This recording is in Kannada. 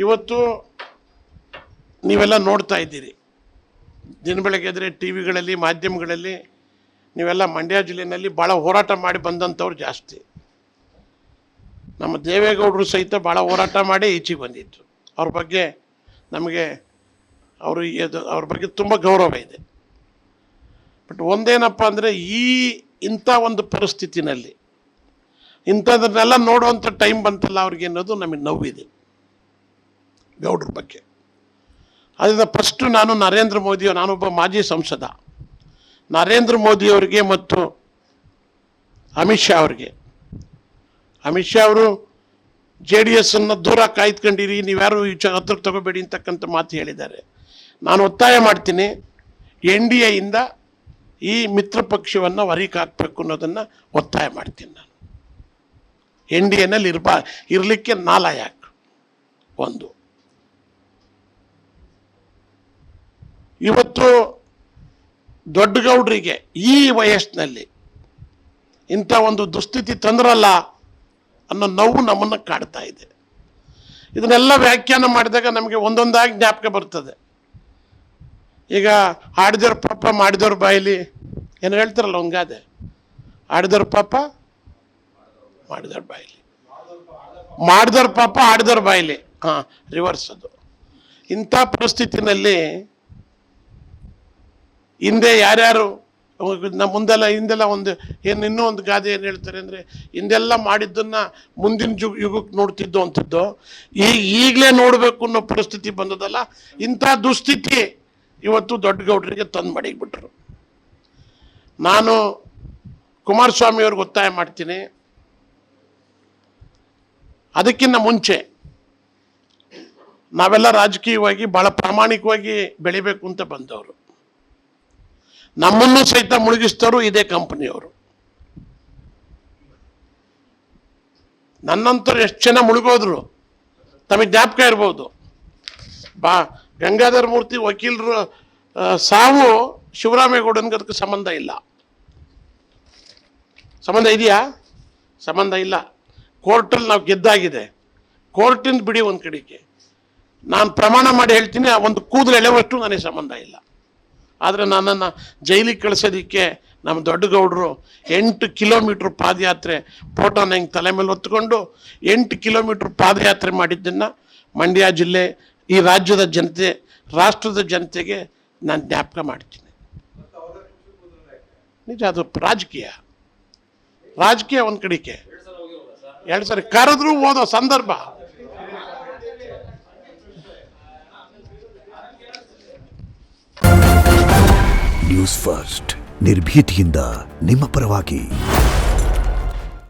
ಇವತ್ತು ನೀವೆಲ್ಲ ನೋಡ್ತಾ ಇದ್ದೀರಿ, ದಿನ ಬೆಳಗ್ಗೆ ಎದ್ರೆ ಟಿ ವಿಗಳಲ್ಲಿ ಮಾಧ್ಯಮಗಳಲ್ಲಿ ನೀವೆಲ್ಲ ಮಂಡ್ಯ ಜಿಲ್ಲೆಯಲ್ಲಿ ಭಾಳ ಹೋರಾಟ ಮಾಡಿ ಬಂದಂಥವ್ರು ಜಾಸ್ತಿ. ನಮ್ಮ ದೇವೇಗೌಡರು ಸಹಿತ ಭಾಳ ಹೋರಾಟ ಮಾಡಿ ಈಚೆಗೆ ಬಂದಿತ್ತು. ಅವ್ರ ಬಗ್ಗೆ ನಮಗೆ ಅವ್ರ ಬಗ್ಗೆ ತುಂಬ ಗೌರವ ಇದೆ. ಬಟ್ ಒಂದೇನಪ್ಪ ಅಂದರೆ ಇಂಥ ಒಂದು ಪರಿಸ್ಥಿತಿನಲ್ಲಿ ಇಂಥದನ್ನೆಲ್ಲ ನೋಡುವಂಥ ಟೈಮ್ ಬಂತಲ್ಲ ಅವ್ರಿಗೆ ಅನ್ನೋದು ನಮಗೆ ನೋವಿದೆ ಗೌಡ್ರ ಬಗ್ಗೆ. ಅದರಿಂದ ಫಸ್ಟು ನಾನು ನರೇಂದ್ರ ಮೋದಿ, ನಾನೊಬ್ಬ ಮಾಜಿ ಸಂಸದ, ನರೇಂದ್ರ ಮೋದಿಯವರಿಗೆ ಮತ್ತು ಅಮಿತ್ ಶಾ ಅವರು JDS ಅನ್ನು ದೂರ ಕಾಯ್ದುಕೊಂಡಿರಿ, ನೀವ್ಯಾರು ಹತ್ರಕ್ಕೆ ತಗೋಬೇಡಿ ಅಂತಕ್ಕಂಥ ಮಾತು ಹೇಳಿದ್ದಾರೆ. ನಾನು ಒತ್ತಾಯ ಮಾಡ್ತೀನಿ, NDA ಇಂದ ಈ ಮಿತ್ರ ಪಕ್ಷವನ್ನು ಹೊರಗೆ ಹಾಕಬೇಕು ಅನ್ನೋದನ್ನು ಒತ್ತಾಯ ಮಾಡ್ತೀನಿ. ನಾನು NDAನಲ್ಲಿ ಇರಲಿಕ್ಕೆ ನಾಲಾಯಕ್. ಒಂದು, ಇವತ್ತು ದೊಡ್ಡಗೌಡರಿಗೆ ಈ ವಯಸ್ಸಿನಲ್ಲಿ ಇಂಥ ಒಂದು ದುಸ್ಥಿತಿ ತಂದ್ರಲ್ಲ ಅನ್ನೋ ನೋವು ನಮ್ಮನ್ನು ಕಾಡ್ತಾ ಇದೆ. ಇದನ್ನೆಲ್ಲ ವ್ಯಾಖ್ಯಾನ ಮಾಡಿದಾಗ ನಮಗೆ ಒಂದೊಂದಾಗಿ ಜ್ಞಾಪಕ ಬರ್ತದೆ. ಈಗ ಆಡಿದವ್ರ ಪಾಪ ಮಾಡಿದವ್ರ ಬಾಯಿಲಿ ಏನು ಹೇಳ್ತಾರಲ್ಲ, ಒಂಗಾದೆ, ಆಡಿದವ್ರ ಪಾಪ ಮಾಡಿದವ್ರ ಬಾಯಿಲಿ, ಮಾಡಿದವ್ರ ಪಾಪ ಆಡಿದವ್ರ ಬಾಯಿಲಿ. ಹಾಂ, ರಿವರ್ಸ್ ಅದು. ಇಂಥ ಪರಿಸ್ಥಿತಿನಲ್ಲಿ ಹಿಂದೆ ಯಾರ್ಯಾರು ಹಿಂದೆಲ್ಲ ಒಂದು ಇನ್ನೂ ಒಂದು ಗಾದೆ ಏನು ಹೇಳ್ತಾರೆ ಅಂದರೆ, ಹಿಂದೆಲ್ಲ ಮಾಡಿದ್ದನ್ನು ಮುಂದಿನ ಯುಗಕ್ಕೆ ನೋಡ್ತಿದ್ದೋ ಅಂತಿದ್ದೋ, ಈಗಲೇ ನೋಡಬೇಕು ಅನ್ನೋ ಪರಿಸ್ಥಿತಿ ಬಂದದಲ್ಲ. ಇಂಥ ದುಸ್ಥಿತಿ ಇವತ್ತು ದೊಡ್ಡಗೌಡರಿಗೆ ತಂದು ಮಡಗಿಬಿಟ್ರು. ನಾನು ಕುಮಾರಸ್ವಾಮಿ ಅವ್ರಿಗೆ ಒತ್ತಾಯ ಮಾಡ್ತೀನಿ, ಅದಕ್ಕಿಂತ ಮುಂಚೆ ನಾವೆಲ್ಲ ರಾಜಕೀಯವಾಗಿ ಭಾಳ ಪ್ರಾಮಾಣಿಕವಾಗಿ ಬೆಳಿಬೇಕು ಅಂತ ಬಂದವರು. ನಮ್ಮನ್ನು ಸಹಿತ ಮುಳುಗಿಸ್ತವರು ಇದೇ ಕಂಪನಿಯವರು. ನನ್ನಂತರು ಎಷ್ಟು ಜನ ಮುಳುಗೋದ್ರು ತಮಗೆ ಜ್ಞಾಪಕ ಇರ್ಬೋದು. ಗಂಗಾಧರ ಮೂರ್ತಿ ವಕೀಲರು ಸಾವು ಶಿವರಾಮೇಗೌಡನಿಗೆ ಅದಕ್ಕೆ ಸಂಬಂಧ ಇಲ್ಲ. ಸಂಬಂಧ ಇದೆಯಾ? ಸಂಬಂಧ ಇಲ್ಲ. ಕೋರ್ಟಲ್ಲಿ ನಾವು ಗೆದ್ದಾಗಿದೆ. ಕೋರ್ಟಿಂದ ಬಿಡಿ ಒಂದು ಕಡೆಗೆ, ನಾನು ಪ್ರಮಾಣ ಮಾಡಿ ಹೇಳ್ತೀನಿ, ಒಂದು ಕೂದಲು ಎಳೆವಷ್ಟು ನನಗೆ ಸಂಬಂಧ ಇಲ್ಲ. ಆದರೆ ನನ್ನನ್ನು ಜೈಲಿಗೆ ಕಳಿಸೋದಕ್ಕೆ ನಮ್ಮ ದೊಡ್ಡಗೌಡರು 8 ಕಿಲೋಮೀಟ್ರ್ ಪಾದಯಾತ್ರೆ, ಫೋಟೋನ ಹೆಂಗೆ ತಲೆ ಮೇಲೆ ಹೊತ್ಕೊಂಡು 8 ಕಿಲೋಮೀಟ್ರ್ ಪಾದಯಾತ್ರೆ ಮಾಡಿದ್ದನ್ನು ಮಂಡ್ಯ ಜಿಲ್ಲೆ, ಈ ರಾಜ್ಯದ ಜನತೆ, ರಾಷ್ಟ್ರದ ಜನತೆಗೆ ನಾನು ಜ್ಞಾಪಕ ಮಾಡ್ತೀನಿ. ನಿಜ, ಅದು ರಾಜಕೀಯ ಒಂದು ಕಡೆಗೆ. 2 ಸರಿ ಕರೆದ್ರೂ ಓದೋ ಸಂದರ್ಭ. ನ್ಯೂಸ್ ಫಸ್ಟ್, ನಿರ್ಭೀತಿಯಿಂದ ನಿಮ್ಮ ಪರವಾಗಿ.